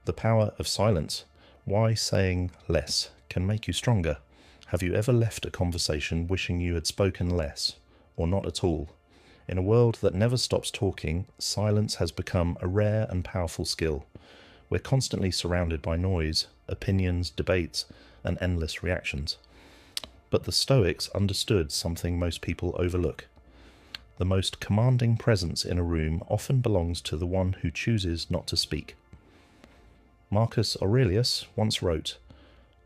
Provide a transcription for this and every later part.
The power of silence. Why saying less can make you stronger. Have you ever left a conversation wishing you had spoken less, or not at all? In a world that never stops talking, silence has become a rare and powerful skill. We're constantly surrounded by noise, opinions, debates, and endless reactions. But the Stoics understood something most people overlook. The most commanding presence in a room often belongs to the one who chooses not to speak. Marcus Aurelius once wrote,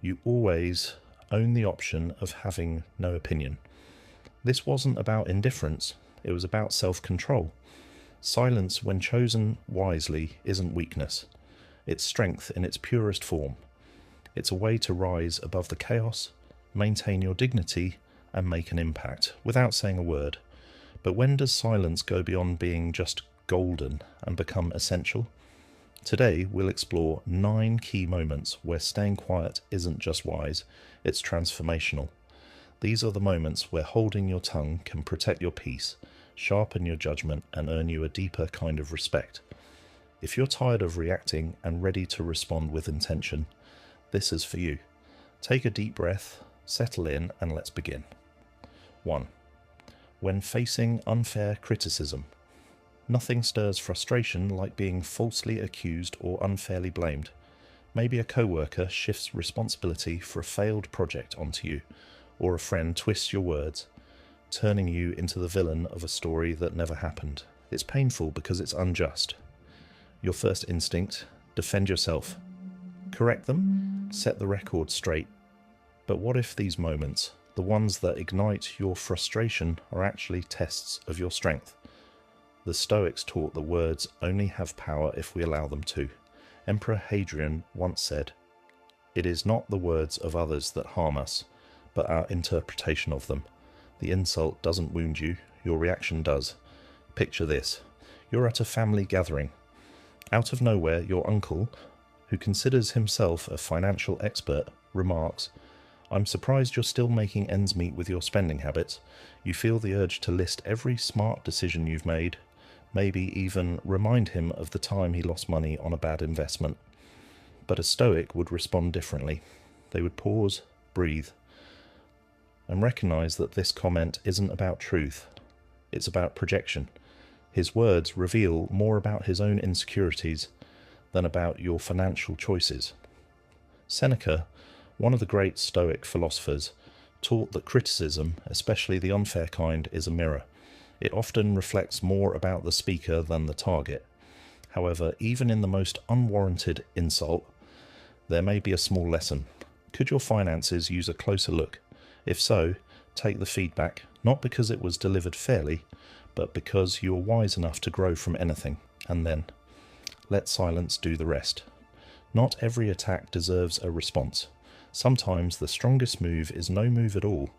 "You always own the option of having no opinion." This wasn't about indifference, it was about self-control. Silence, when chosen wisely, isn't weakness. It's strength in its purest form. It's a way to rise above the chaos, maintain your dignity, and make an impact, without saying a word. But when does silence go beyond being just golden and become essential? Today, we'll explore 9 key moments where staying quiet isn't just wise, it's transformational. These are the moments where holding your tongue can protect your peace, sharpen your judgment, and earn you a deeper kind of respect. If you're tired of reacting and ready to respond with intention, this is for you. Take a deep breath, settle in, and let's begin. 1. When facing unfair criticism. Nothing stirs frustration like being falsely accused or unfairly blamed. Maybe a co-worker shifts responsibility for a failed project onto you, or a friend twists your words, turning you into the villain of a story that never happened. It's painful because it's unjust. Your first instinct, defend yourself. Correct them, set the record straight. But what if these moments, the ones that ignite your frustration, are actually tests of your strength? The Stoics taught that words only have power if we allow them to. Emperor Hadrian once said, "It is not the words of others that harm us, but our interpretation of them. The insult doesn't wound you, your reaction does." Picture this. You're at a family gathering. Out of nowhere, your uncle, who considers himself a financial expert, remarks, "I'm surprised you're still making ends meet with your spending habits." You feel the urge to list every smart decision you've made, maybe even remind him of the time he lost money on a bad investment. But a Stoic would respond differently. They would pause, breathe, and recognize that this comment isn't about truth. It's about projection. His words reveal more about his own insecurities than about your financial choices. Seneca, one of the great Stoic philosophers, taught that criticism, especially the unfair kind, is a mirror. It often reflects more about the speaker than the target. However, even in the most unwarranted insult, there may be a small lesson. Could your finances use a closer look? If so, take the feedback, not because it was delivered fairly, but because you are wise enough to grow from anything, and then let silence do the rest. Not every attack deserves a response. Sometimes the strongest move is no move at all.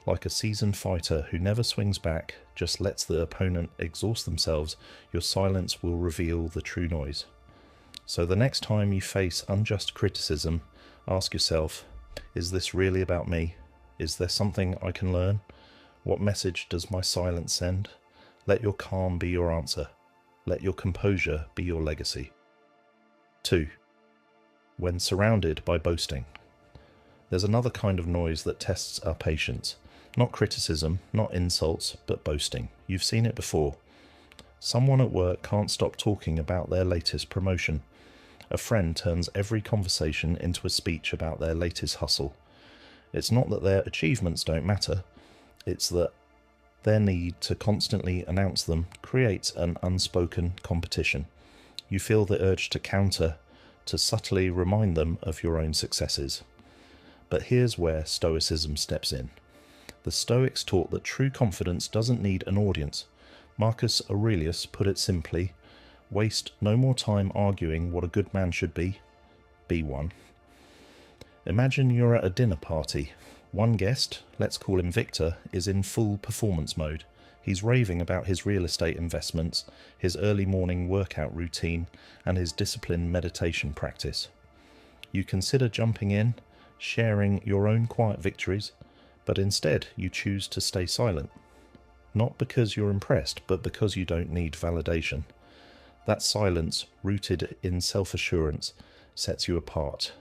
Like a seasoned fighter who never swings back, just lets the opponent exhaust themselves, your silence will reveal the true noise. So the next time you face unjust criticism, ask yourself, is this really about me? Is there something I can learn? What message does my silence send? Let your calm be your answer. Let your composure be your legacy. 2. When surrounded by boasting. There's another kind of noise that tests our patience. Not criticism, not insults, but boasting. You've seen it before. Someone at work can't stop talking about their latest promotion. A friend turns every conversation into a speech about their latest hustle. It's not that their achievements don't matter, it's that their need to constantly announce them creates an unspoken competition. You feel the urge to counter, to subtly remind them of your own successes. But here's where Stoicism steps in. The Stoics taught that true confidence doesn't need an audience. Marcus Aurelius put it simply, waste no more time arguing what a good man should be one. Imagine you're at a dinner party. One guest, let's call him Victor, is in full performance mode. He's raving about his real estate investments, his early morning workout routine, and his disciplined meditation practice. You consider jumping in, sharing your own quiet victories, but instead you choose to stay silent. Not because you're impressed, but because you don't need validation. That silence, rooted in self-assurance, sets you apart.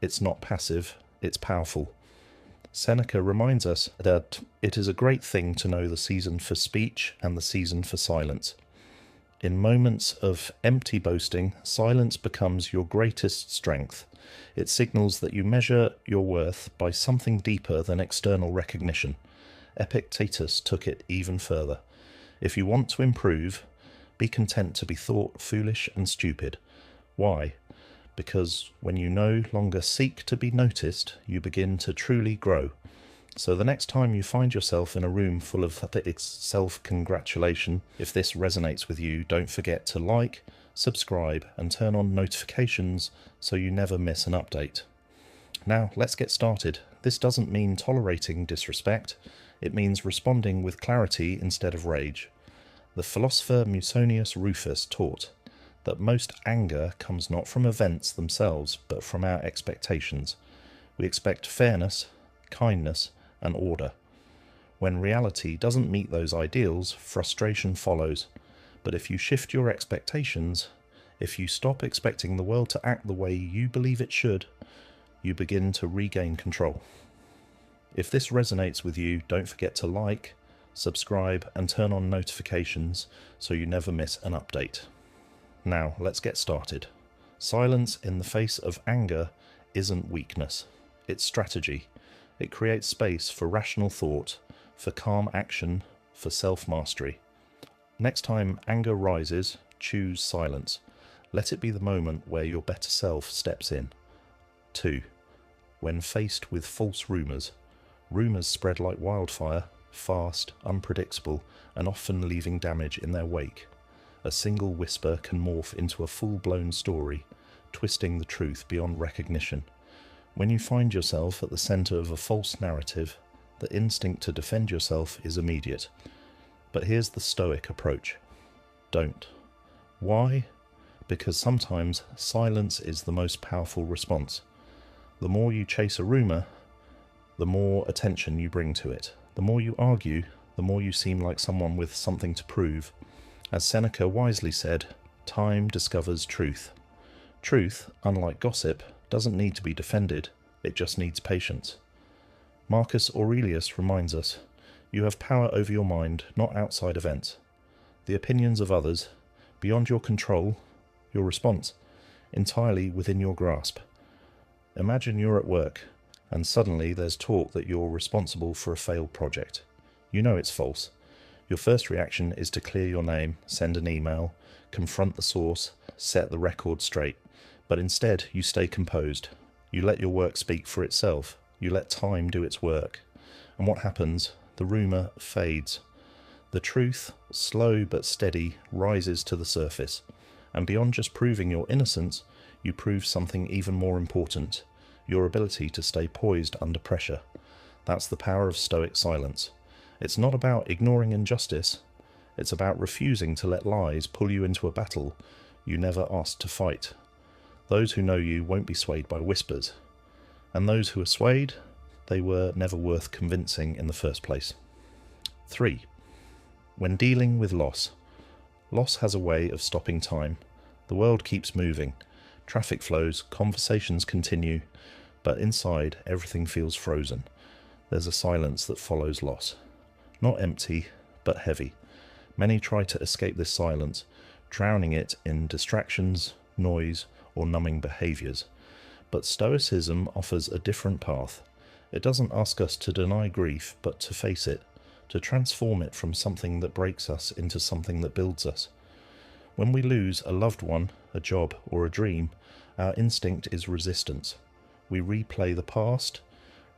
It's not passive, it's powerful. Seneca reminds us that it is a great thing to know the season for speech and the season for silence. In moments of empty boasting, silence becomes your greatest strength. It signals that you measure your worth by something deeper than external recognition. Epictetus took it even further. If you want to improve, be content to be thought foolish and stupid. Why? Because when you no longer seek to be noticed, you begin to truly grow. So the next time you find yourself in a room full of self-congratulation, if this resonates with you, don't forget to like, subscribe, and turn on notifications so you never miss an update. Now, let's get started. This doesn't mean tolerating disrespect. It means responding with clarity instead of rage. The philosopher Musonius Rufus taught that most anger comes not from events themselves, but from our expectations. We expect fairness, kindness, and order. When reality doesn't meet those ideals, frustration follows. But if you shift your expectations, if you stop expecting the world to act the way you believe it should, you begin to regain control. If this resonates with you, don't forget to like, subscribe, and turn on notifications so you never miss an update. Now, let's get started. Silence in the face of anger isn't weakness, it's strategy. It creates space for rational thought, for calm action, for self-mastery. Next time anger rises, choose silence. Let it be the moment where your better self steps in. 2. When faced with false rumours. Rumours spread like wildfire, fast, unpredictable, and often leaving damage in their wake. A single whisper can morph into a full-blown story, twisting the truth beyond recognition. When you find yourself at the centre of a false narrative, the instinct to defend yourself is immediate. But here's the Stoic approach. Don't. Why? Because sometimes silence is the most powerful response. The more you chase a rumour, the more attention you bring to it. The more you argue, the more you seem like someone with something to prove. As Seneca wisely said, time discovers truth. Truth, unlike gossip, doesn't need to be defended, it just needs patience. Marcus Aurelius reminds us, you have power over your mind, not outside events. The opinions of others, beyond your control, your response, entirely within your grasp. Imagine you're at work, and suddenly there's talk that you're responsible for a failed project. You know it's false. Your first reaction is to clear your name, send an email, confront the source, set the record straight. But instead, you stay composed. You let your work speak for itself. You let time do its work. And what happens? The rumour fades. The truth, slow but steady, rises to the surface. And beyond just proving your innocence, you prove something even more important. Your ability to stay poised under pressure. That's the power of Stoic silence. It's not about ignoring injustice. It's about refusing to let lies pull you into a battle you never asked to fight. Those who know you won't be swayed by whispers. And those who are swayed, they were never worth convincing in the first place. 3. When dealing with loss. Loss has a way of stopping time. The world keeps moving. Traffic flows, conversations continue, but inside everything feels frozen. There's a silence that follows loss. Not empty, but heavy. Many try to escape this silence, drowning it in distractions, noise, or numbing behaviours. But Stoicism offers a different path. It doesn't ask us to deny grief, but to face it, to transform it from something that breaks us into something that builds us. When we lose a loved one, a job, or a dream, our instinct is resistance. We replay the past,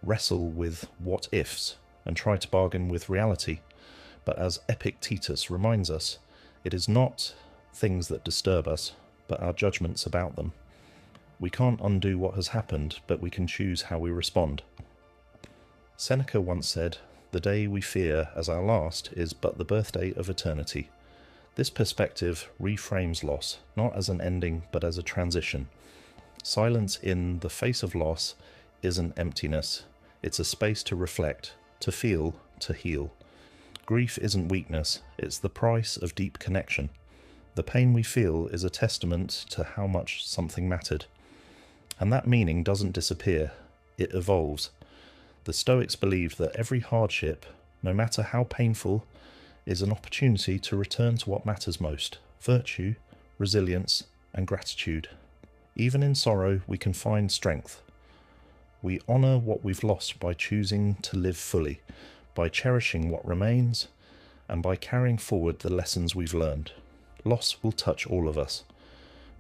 wrestle with what-ifs, and try to bargain with reality. But as Epictetus reminds us, it is not things that disturb us, but our judgments about them. We can't undo what has happened, but we can choose how we respond. Seneca once said, "The day we fear as our last is but the birthday of eternity." This perspective reframes loss, not as an ending, but as a transition. Silence in the face of loss isn't emptiness. It's a space to reflect, to feel, to heal. Grief isn't weakness, it's the price of deep connection. The pain we feel is a testament to how much something mattered. And that meaning doesn't disappear, it evolves. The Stoics believed that every hardship, no matter how painful, is an opportunity to return to what matters most: virtue, resilience, and gratitude. Even in sorrow, we can find strength. We honour what we've lost by choosing to live fully, by cherishing what remains, and by carrying forward the lessons we've learned. Loss will touch all of us,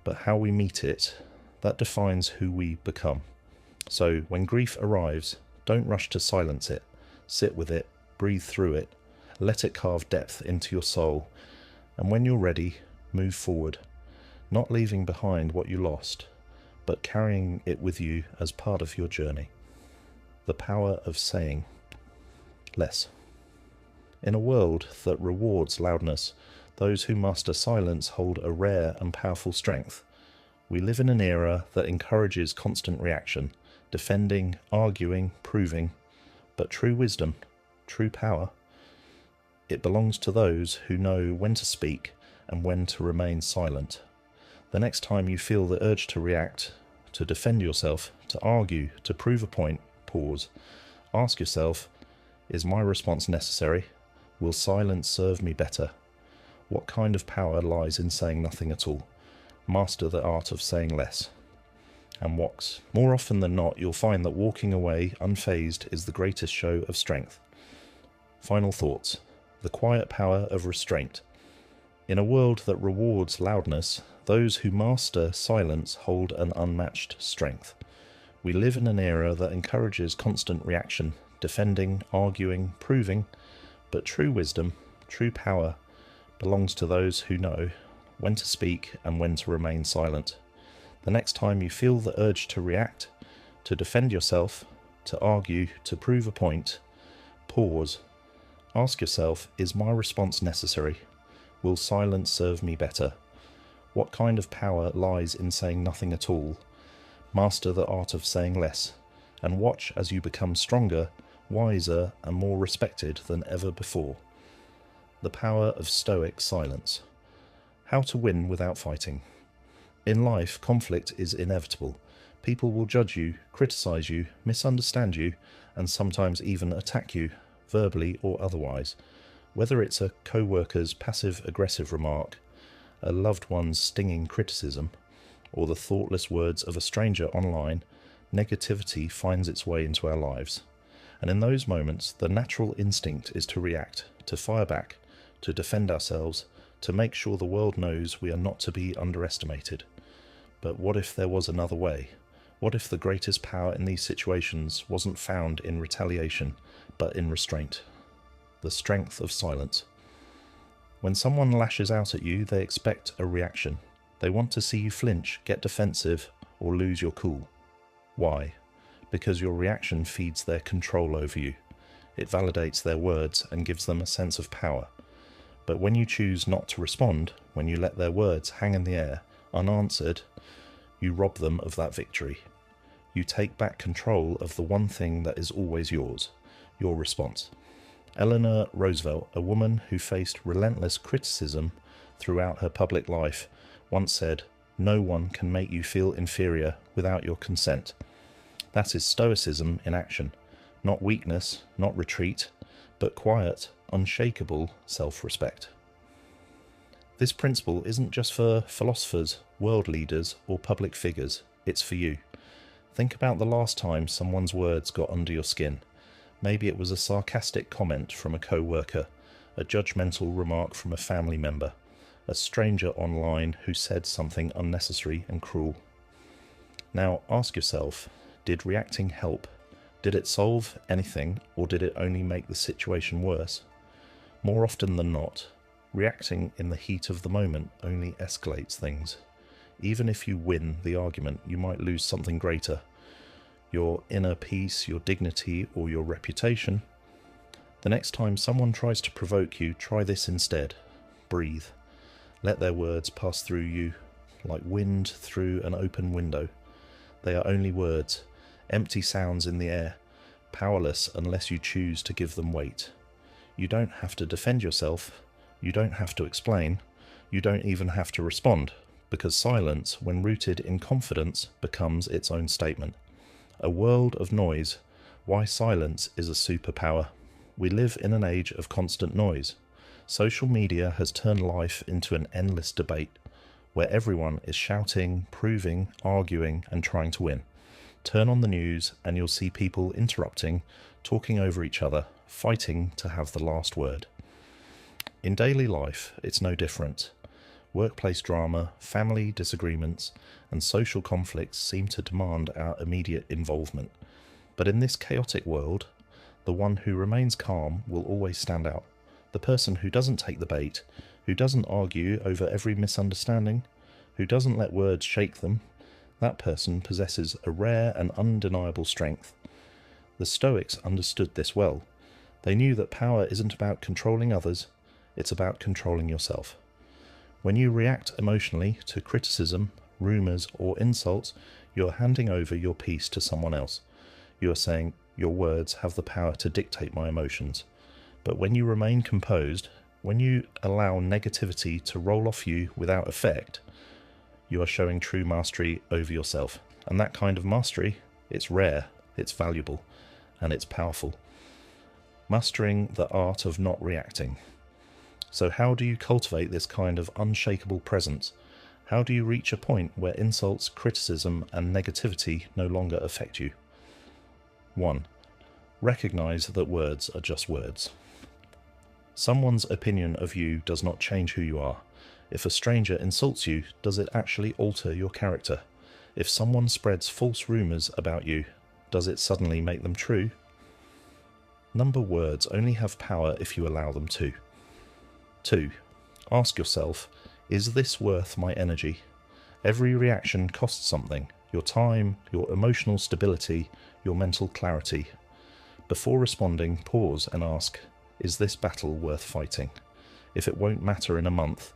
but how we meet it, that defines who we become. So when grief arrives, don't rush to silence it. Sit with it, breathe through it, let it carve depth into your soul, and when you're ready, move forward, not leaving behind what you lost, but carrying it with you as part of your journey. The power of saying less. In a world that rewards loudness, those who master silence hold a rare and powerful strength. We live in an era that encourages constant reaction, defending, arguing, proving, but true wisdom, true power, it belongs to those who know when to speak and when to remain silent. The next time you feel the urge to react, to defend yourself, to argue, to prove a point, pause. Ask yourself, is my response necessary? Will silence serve me better? What kind of power lies in saying nothing at all? Master the art of saying less. And walks. More often than not, you'll find that walking away unfazed is the greatest show of strength. Final thoughts. The quiet power of restraint. In a world that rewards loudness, those who master silence hold an unmatched strength. We live in an era that encourages constant reaction, defending, arguing, proving, but true wisdom, true power, belongs to those who know when to speak and when to remain silent. The next time you feel the urge to react, to defend yourself, to argue, to prove a point, pause. Ask yourself, is my response necessary? Will silence serve me better? What kind of power lies in saying nothing at all? Master the art of saying less, and watch as you become stronger, wiser, and more respected than ever before. The power of Stoic silence. How to win without fighting. In life, conflict is inevitable. People will judge you, criticize you, misunderstand you, and sometimes even attack you, verbally or otherwise. Whether it's a co-worker's passive-aggressive remark, a loved one's stinging criticism, or the thoughtless words of a stranger online, negativity finds its way into our lives. And in those moments, the natural instinct is to react, to fire back, to defend ourselves, to make sure the world knows we are not to be underestimated. But what if there was another way? What if the greatest power in these situations wasn't found in retaliation, but in restraint? The strength of silence. When someone lashes out at you, they expect a reaction. They want to see you flinch, get defensive, or lose your cool. Why? Because your reaction feeds their control over you. It validates their words and gives them a sense of power. But when you choose not to respond, when you let their words hang in the air, unanswered, you rob them of that victory. You take back control of the one thing that is always yours, your response. Eleanor Roosevelt, a woman who faced relentless criticism throughout her public life, once said, "No one can make you feel inferior without your consent." That is Stoicism in action. Not weakness, not retreat, but quiet, unshakable self-respect. This principle isn't just for philosophers, world leaders, or public figures. It's for you. Think about the last time someone's words got under your skin. Maybe it was a sarcastic comment from a co-worker, a judgmental remark from a family member, a stranger online who said something unnecessary and cruel. Now ask yourself, did reacting help? Did it solve anything, or did it only make the situation worse? More often than not, reacting in the heat of the moment only escalates things. Even if you win the argument, you might lose something greater. Your inner peace, your dignity, or your reputation. The next time someone tries to provoke you, try this instead. Breathe. Let their words pass through you like wind through an open window. They are only words, empty sounds in the air, powerless unless you choose to give them weight. You don't have to defend yourself. You don't have to explain. You don't even have to respond, because silence, when rooted in confidence, becomes its own statement. A world of noise, why silence is a superpower. We live in an age of constant noise. Social media has turned life into an endless debate, where everyone is shouting, proving, arguing, and trying to win. Turn on the news and you'll see people interrupting, talking over each other, fighting to have the last word. In daily life, it's no different. Workplace drama, family disagreements, and social conflicts seem to demand our immediate involvement. But in this chaotic world, the one who remains calm will always stand out. The person who doesn't take the bait, who doesn't argue over every misunderstanding, who doesn't let words shake them, that person possesses a rare and undeniable strength. The Stoics understood this well. They knew that power isn't about controlling others, it's about controlling yourself. When you react emotionally to criticism, rumours, or insults, you're handing over your peace to someone else. You are saying, your words have the power to dictate my emotions. But when you remain composed, when you allow negativity to roll off you without effect, you are showing true mastery over yourself. And that kind of mastery, it's rare, it's valuable, and it's powerful. Mastering the art of not reacting. So how do you cultivate this kind of unshakable presence? How do you reach a point where insults, criticism, and negativity no longer affect you? 1. Recognize that words are just words. Someone's opinion of you does not change who you are. If a stranger insults you, does it actually alter your character? If someone spreads false rumours about you, does it suddenly make them true? Number words only have power if you allow them to. 2. Ask yourself, is this worth my energy? Every reaction costs something, your time, your emotional stability, your mental clarity. Before responding, pause and ask, is this battle worth fighting? If it won't matter in a month,